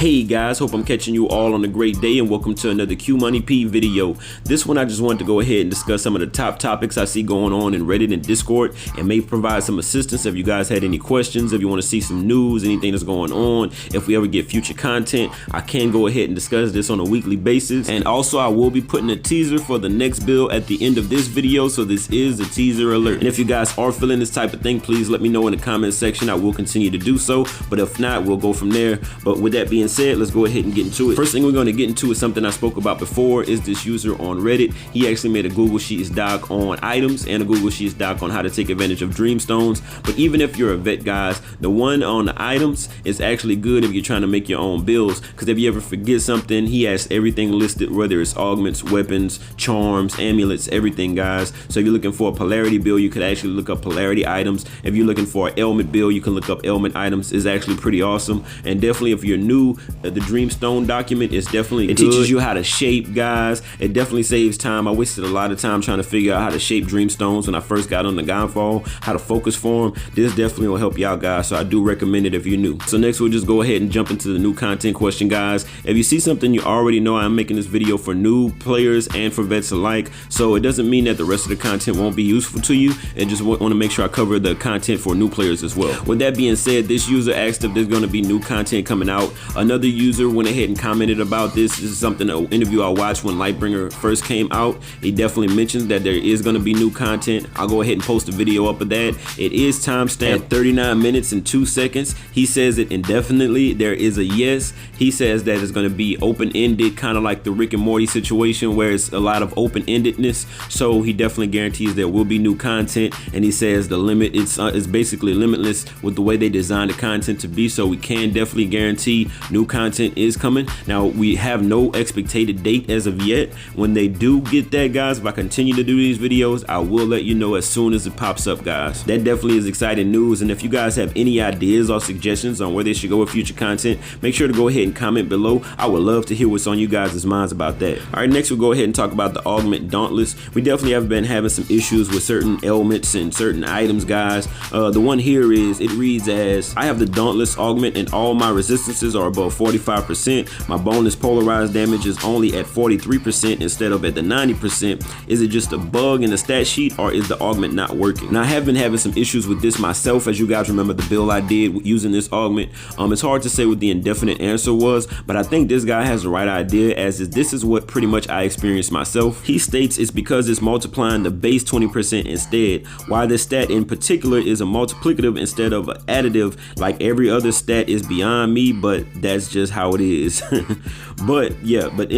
Hey guys, hope I'm catching you all on a great day and welcome to another qmoniep video. This one I just wanted to go ahead and discuss some of the top topics I see going on in Reddit and Discord and may provide some assistance if you guys had any questions, if you want to see some news, anything that's going on, if we ever get future content, I can go ahead and discuss this on a weekly basis. And also I will be putting a teaser for the next build at the end of this video, so this is a teaser alert. And if you guys are feeling this type of thing, please let me know in the comment section. I will continue to do so, but if not, we'll go from there. But with that being said, let's go ahead and get into it. First thing we're going to get into is something I spoke about before. Is this user on Reddit. He actually made a Google Sheets doc on items and a Google Sheets doc on how to take advantage of Dreamstones. But even if you're a vet, guys, the one on the items is actually good if you're trying to make your own builds, because if you ever forget something, he has everything listed, whether it's augments, weapons, charms, amulets, everything, guys. So if you're looking for a polarity build, you could actually look up polarity items. If you're looking for an ailment build, you can look up ailment items. It's actually pretty awesome. And definitely if you're new, the Dreamstone document is definitely good. It teaches you how to shape, guys. It definitely saves time. I wasted a lot of time trying to figure out how to shape Dreamstones when I first got on the Godfall, how to focus for them. This definitely will help you out, guys, so I do recommend it if you're new. So next we'll just go ahead and jump into the new content question, guys. If you see something, you already know I'm making this video for new players and for vets alike, so it doesn't mean that the rest of the content won't be useful to you. I just want to make sure I cover the content for new players as well. With that being said, this user asked if there's going to be new content coming out. Another user went ahead and commented about this. This is something, an interview I watched when Lightbringer first came out. He definitely mentioned that there is going to be new content. I'll go ahead and post a video up of that. It is timestamped 39 minutes and 2 seconds. He says it indefinitely. There is a yes. He says that it's going to be open-ended, kind of like the Rick and Morty situation where it's a lot of open-endedness. So he definitely guarantees there will be new content, and he says the limit is basically limitless with the way they designed the content to be. So we can definitely guarantee new content is coming. Now we have no expected date as of yet. When they do get that, guys, if I continue to do these videos, I will let you know as soon as it pops up, guys. That definitely is exciting news. And if you guys have any ideas or suggestions on where they should go with future content, make sure to go ahead and comment below. I would love to hear what's on you guys' minds about that. All right, next we'll go ahead and talk about the augment dauntless. We definitely have been having some issues with certain ailments and certain items, guys. The one here is, it reads as, I have the dauntless augment and all my resistances are above 45%. My bonus polarized damage is only at 43% instead of at the 90%. Is it just a bug in the stat sheet, or is the augment not working? Now I have been having some issues with this myself. As you guys remember the build I did using this augment, it's hard to say what the indefinite answer was, but I think this guy has the right idea, as this is what pretty much I experienced myself. He states it's because it's multiplying the base 20% instead. Why this stat in particular is a multiplicative instead of an additive like every other stat is beyond me, but that's just how it is. But yeah, but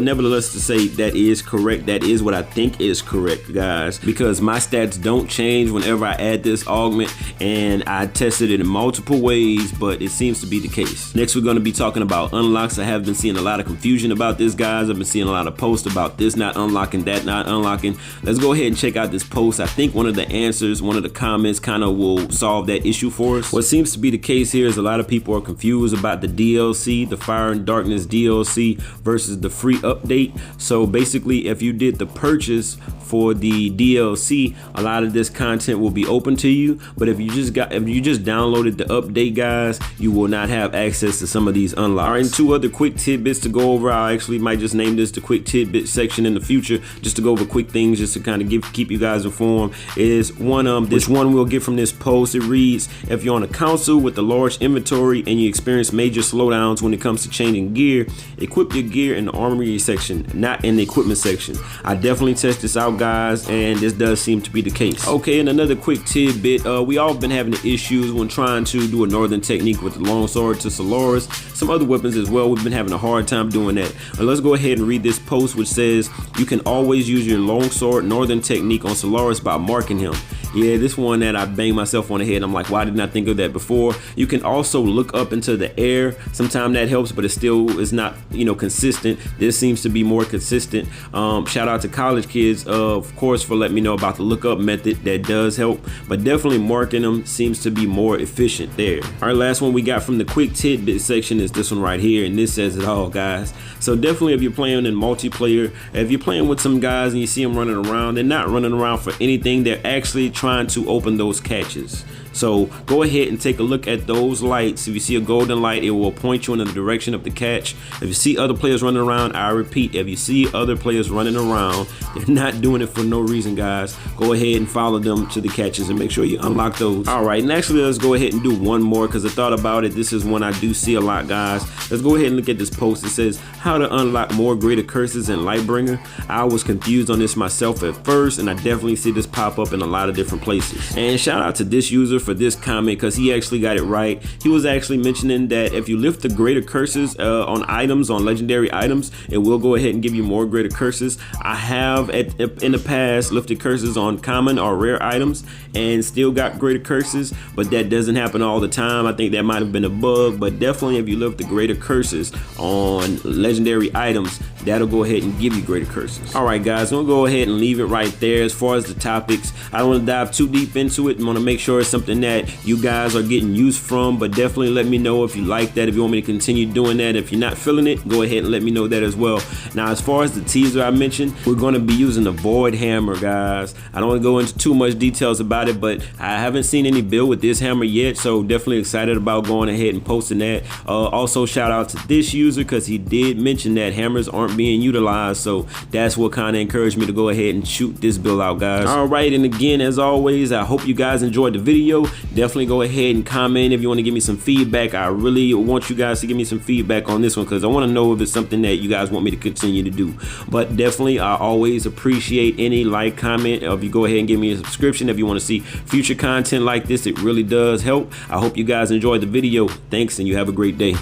nevertheless, to say that is correct, that is what I think is correct, guys, because my stats don't change whenever I add this augment, and I tested it in multiple ways, but it seems to be the case. Next we're going to be talking about unlocks. I have been seeing a lot of confusion about this, guys. I've been seeing a lot of posts about this not unlocking, that not unlocking. Let's go ahead and check out this post. I think one of the answers, one of the comments kind of will solve that issue for us. What seems to be the case here is a lot of people are confused about the DLC, the Fire and Darkness DLC versus the free update. So basically, if you did the purchase for the DLC, a lot of this content will be open to you, but if you just downloaded the update, guys, you will not have access to some of these unlocks. All right, and two other quick tidbits to go over. I actually might just name this the quick tidbit section in the future, just to go over quick things, just to kind of keep you guys informed. Is one this one we'll get from this post. It reads, if you're on a console with a large inventory and you experience major slowdowns when it comes to changing gear, equip your gear in the armory section, not in the equipment section. I definitely test this out, guys, and this does seem to be the case. Okay, and another quick tidbit, we all been having issues when trying to do a northern technique with the longsword to Solaris, some other weapons as well. We've been having a hard time doing that. But let's go ahead and read this post, which says you can always use your longsword northern technique on Solaris by marking him. Yeah, this one that I banged myself on the head. I'm like, why didn't I think of that before? You can also look up into the air. Sometimes that helps, but it still is not, consistent. This seems to be more consistent. Shout out to college kids, of course, for letting me know about the lookup method. That does help, but definitely marking them seems to be more efficient there. All right, last one we got from the quick tidbit section is this one right here, and this says it all, guys. So definitely, if you're playing in multiplayer, if you're playing with some guys and you see them running around, they're not running around for anything. They're actually trying to open those catches. So go ahead and take a look at those lights. If you see a golden light, it will point you in the direction of the catch. If you see other players running around, I repeat, if you see other players running around, they're not doing it for no reason, guys. Go ahead and follow them to the catches and make sure you unlock those. All right, and actually let's go ahead and do one more, because I thought about it. This is one I do see a lot, guys. Let's go ahead and look at this post. It says how to unlock more greater curses in Lightbringer. I was confused on this myself at first, and I definitely see this pop up in a lot of different places. And shout out to this user for this comment, because he actually got it right. He was actually mentioning that if you lift the greater curses on items, on legendary items, it will go ahead and give you more greater curses. I have in the past lifted curses on common or rare items and still got greater curses, but that doesn't happen all the time. I think that might have been a bug, but definitely if you lift the greater curses on legendary items, that'll go ahead and give you greater curses. All right, guys, we'll go ahead and leave it right there. As far as the topics, I don't want to dive too deep into it. I want to make sure it's something that you guys are getting used from, but definitely let me know if you like that, if you want me to continue doing that. If you're not feeling it, go ahead and let me know that as well. Now, as far as the teaser I mentioned, we're going to be using the void hammer, guys. I don't want to go into too much details about it, but I haven't seen any build with this hammer yet, so definitely excited about going ahead and posting that. Also, shout out to this user, because he did mention that hammers aren't being utilized, so that's what kind of encouraged me to go ahead and shoot this build out, guys. All right, and again, as always, I hope you guys enjoyed the video. Definitely go ahead and comment if you want to give me some feedback. I really want you guys to give me some feedback on this one, because I want to know if it's something that you guys want me to continue to do. But definitely, I always appreciate any like, comment, or if you go ahead and give me a subscription if you want to see future content like this. It really does help. I hope you guys enjoyed the video. Thanks, and you have a great day.